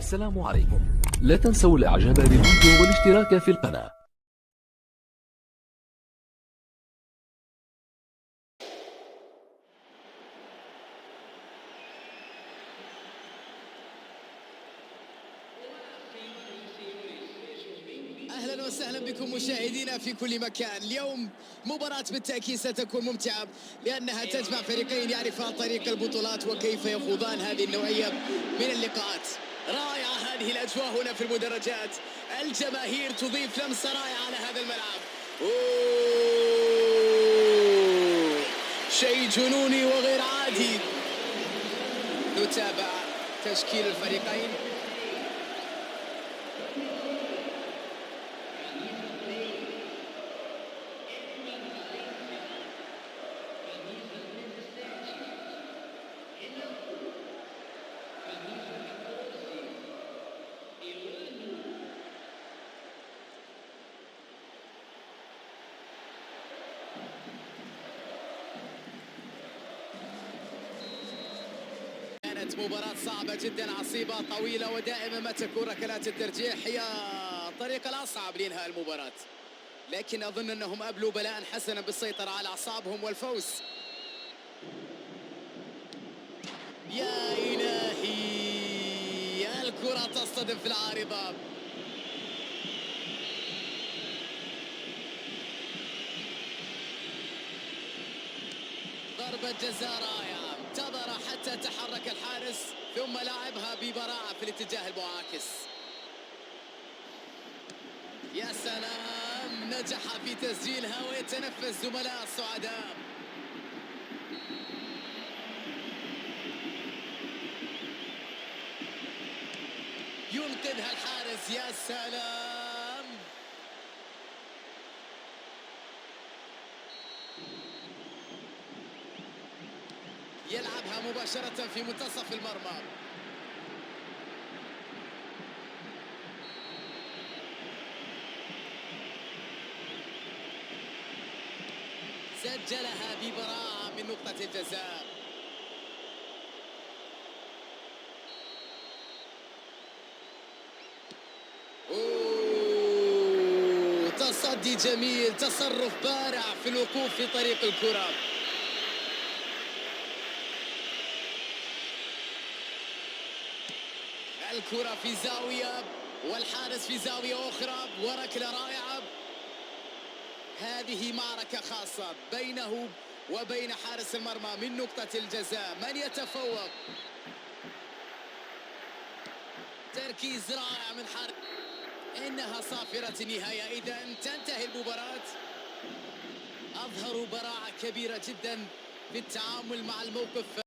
السلام عليكم. لا تنسوا الاعجاب بالفيديو والاشتراك في القناة. أهلا وسهلا بكم مشاهدينا في كل مكان. اليوم مباراة بالتأكيد ستكون ممتعة لأنها تجمع فريقين يعرفان طريق البطولات وكيف يخوضان هذه النوعية من اللقاءات. رائعة هذه الأجواء هنا في المدرجات، الجماهير تضيف لمسة رائعة على هذا الملعب. شيء جنوني وغير عادي. نتابع تشكيل الفريقين. كانت مباراة صعبة جدا، عصيبة طويلة، ودائما ما تكون ركلات الترجيح هي الطريقة الأصعب لإنهاء المباراة، لكن أظن أنهم أبلوا بلاء حسنا بالسيطرة على أعصابهم والفوز. يا إلهي، الكرة تصطدم في العارضة. ضربة جزاء رائعة، انتظر حتى تحرك الحارس ثم لعبها ببراعة في الاتجاه المعاكس. يا سلام، نجح في تسجيلها ويتنفس زملاء السعداء. ينقذها الحارس، يا سلام. يلعبها مباشرة في منتصف المرمى. سجلها ببراعة من نقطة الجزاء. تصدي جميل، تصرف بارع في الوقوف في طريق الكرة. الكرة في زاوية والحارس في زاوية أخرى، وركلة رائعة. هذه معركة خاصة بينه وبين حارس المرمى من نقطة الجزاء. من يتفوق؟ تركيز رائع من حارس. إنها صافرة النهاية. إذا تنتهي المباراة. أظهروا براعة كبيرة جدا في التعامل مع الموقف.